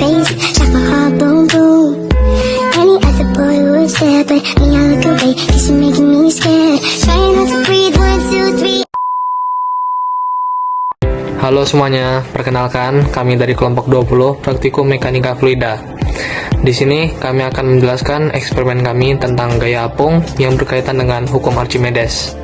face, like a heart boom boom. Any other boy would stare, but me I look away, 'cause you're making me scared. Trying not to breathe, 1, 2, 3. Halo semuanya, perkenalkan kami dari kelompok 20 Praktikum Mekanika Fluida. Di sini kami akan menjelaskan eksperimen kami tentang gaya apung yang berkaitan dengan hukum Archimedes.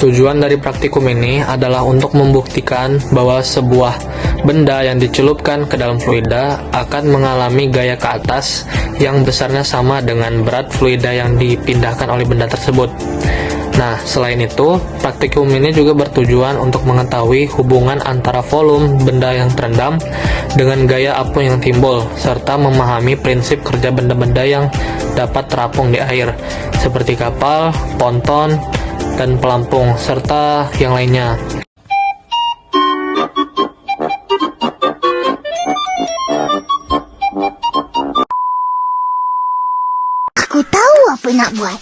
Tujuan dari praktikum ini adalah untuk membuktikan bahwa sebuah benda yang dicelupkan ke dalam fluida akan mengalami gaya ke atas yang besarnya sama dengan berat fluida yang dipindahkan oleh benda tersebut. Nah, selain itu, praktikum ini juga bertujuan untuk mengetahui hubungan antara volume benda yang terendam dengan gaya apung yang timbul, serta memahami prinsip kerja benda-benda yang dapat terapung di air, seperti kapal, ponton, dan pelampung, serta yang lainnya. Aku tahu apa nak buat.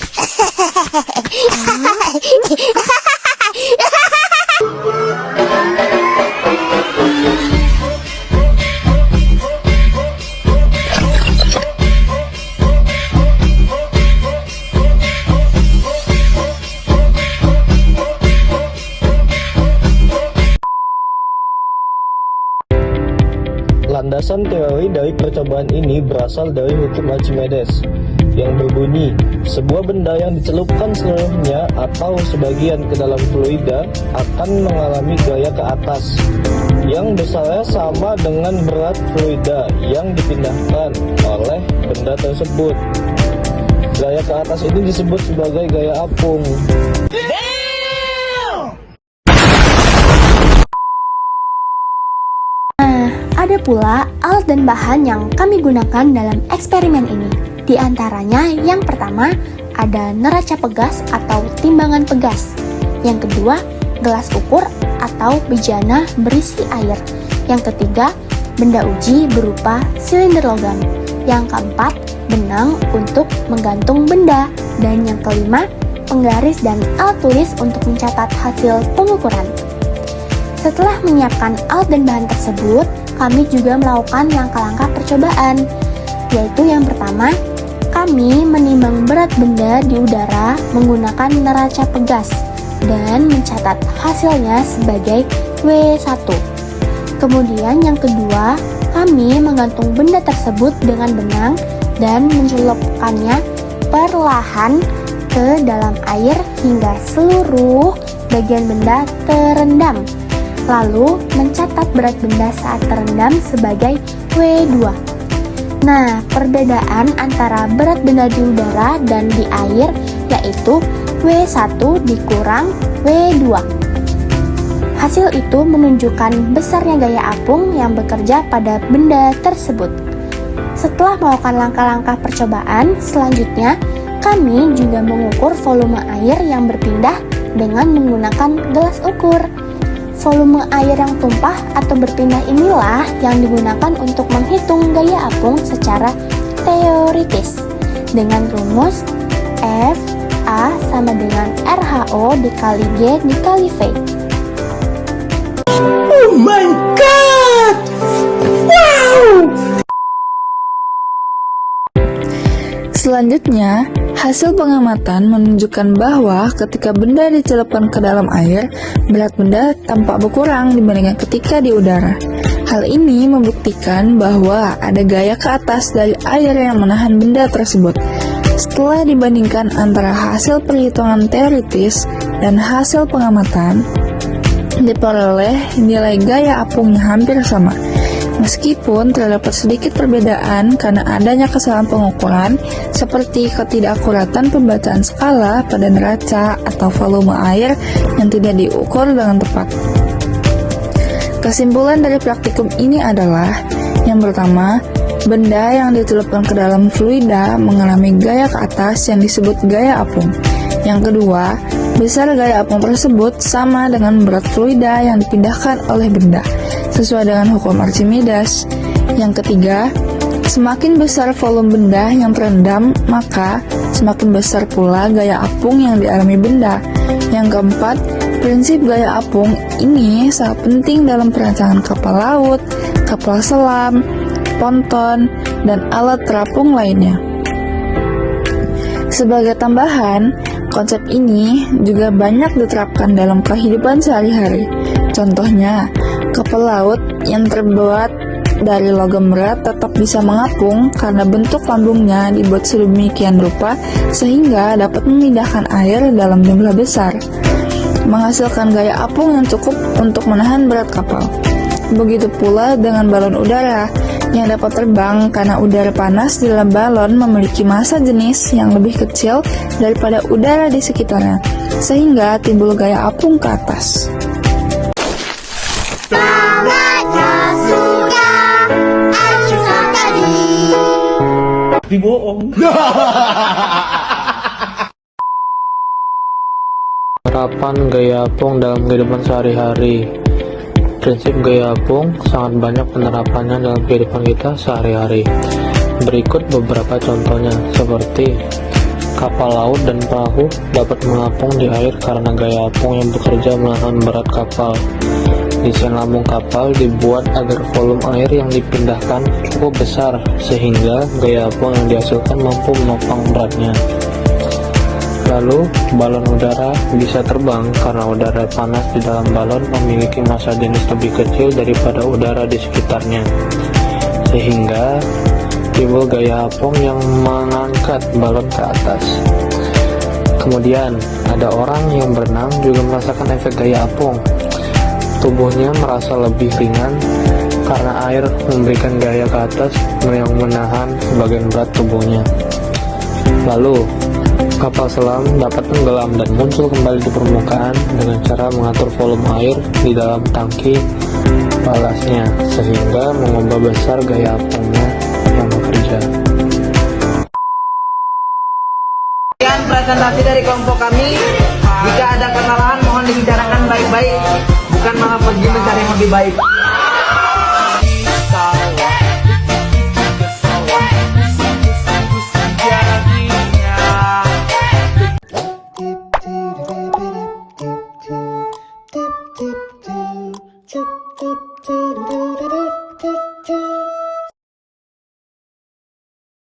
Landasan teori dari percobaan ini berasal dari hukum Archimedes yang berbunyi, sebuah benda yang dicelupkan seluruhnya atau sebagian ke dalam fluida akan mengalami gaya ke atas yang besarnya sama dengan berat fluida yang dipindahkan oleh benda tersebut. Gaya ke atas ini disebut sebagai gaya apung. Ada pula alat dan bahan yang kami gunakan dalam eksperimen ini. Di antaranya, yang pertama ada neraca pegas atau timbangan pegas. Yang kedua, gelas ukur atau bejana berisi air. Yang ketiga, benda uji berupa silinder logam. Yang keempat, benang untuk menggantung benda. Dan yang kelima, penggaris dan alat tulis untuk mencatat hasil pengukuran. Setelah menyiapkan alat dan bahan tersebut, kami juga melakukan langkah-langkah percobaan, yaitu yang pertama, kami menimbang berat benda di udara menggunakan neraca pegas dan mencatat hasilnya sebagai W1. Kemudian yang kedua, kami menggantung benda tersebut dengan benang dan mencelupkannya perlahan ke dalam air hingga seluruh bagian benda terendam. Lalu mencatat berat benda saat terendam sebagai W2. Nah, perbedaan antara berat benda di udara dan di air yaitu W1 dikurang W2. Hasil itu menunjukkan besarnya gaya apung yang bekerja pada benda tersebut. Setelah melakukan langkah-langkah percobaan, selanjutnya kami juga mengukur volume air yang berpindah dengan menggunakan gelas ukur. Volume air yang tumpah atau berpindah inilah yang digunakan untuk menghitung gaya apung secara teoritis dengan rumus F A sama dengan RHO dikali G dikali V. Oh my god! Wow! Selanjutnya, hasil pengamatan menunjukkan bahwa ketika benda dicelupkan ke dalam air, berat benda tampak berkurang dibandingkan ketika di udara. Hal ini membuktikan bahwa ada gaya ke atas dari air yang menahan benda tersebut. Setelah dibandingkan antara hasil perhitungan teoritis dan hasil pengamatan, diperoleh nilai gaya apung yang hampir sama. Meskipun terdapat sedikit perbedaan karena adanya kesalahan pengukuran seperti ketidakakuratan pembacaan skala pada neraca atau volume air yang tidak diukur dengan tepat. Kesimpulan dari praktikum ini adalah, yang pertama, benda yang dicelupkan ke dalam fluida mengalami gaya ke atas yang disebut gaya apung. Yang kedua, besar gaya apung tersebut sama dengan berat fluida yang dipindahkan oleh benda, sesuai dengan hukum Archimedes. Yang ketiga, semakin besar volume benda yang terendam, maka semakin besar pula gaya apung yang dialami benda. Yang keempat, prinsip gaya apung ini sangat penting dalam perancangan kapal laut, kapal selam, ponton, dan alat terapung lainnya. Sebagai tambahan, konsep ini juga banyak diterapkan dalam kehidupan sehari-hari. Contohnya, kapal laut yang terbuat dari logam berat tetap bisa mengapung karena bentuk lambungnya dibuat sedemikian rupa sehingga dapat memindahkan air dalam jumlah besar, menghasilkan gaya apung yang cukup untuk menahan berat kapal. Begitu pula dengan balon udara yang dapat terbang karena udara panas di dalam balon memiliki massa jenis yang lebih kecil daripada udara di sekitarnya, sehingga timbul gaya apung ke atas. Dibohong. Penerapan gaya apung dalam kehidupan sehari-hari. Prinsip gaya apung sangat banyak penerapannya dalam kehidupan kita sehari-hari. Berikut beberapa contohnya, seperti kapal laut dan perahu dapat mengapung di air karena gaya apung yang bekerja menahan berat kapal. Desain lambung kapal dibuat agar volume air yang dipindahkan cukup besar sehingga gaya apung yang dihasilkan mampu menopang beratnya. Lalu, balon udara bisa terbang karena udara panas di dalam balon memiliki massa jenis lebih kecil daripada udara di sekitarnya, sehingga timbul gaya apung yang mengangkat balon ke atas. Kemudian, ada orang yang berenang juga merasakan efek gaya apung. Tubuhnya merasa lebih ringan karena air memberikan gaya ke atas yang menahan sebagian berat tubuhnya. Lalu, kapal selam dapat tenggelam dan muncul kembali di permukaan dengan cara mengatur volume air di dalam tangki balasnya, sehingga mengubah besar gaya apungnya yang bekerja. Sekian presentasi dari kelompok kami. Jika ada kesalahan mohon dibicarakan baik-baik, bukan malah pergi mencari yang lebih baik.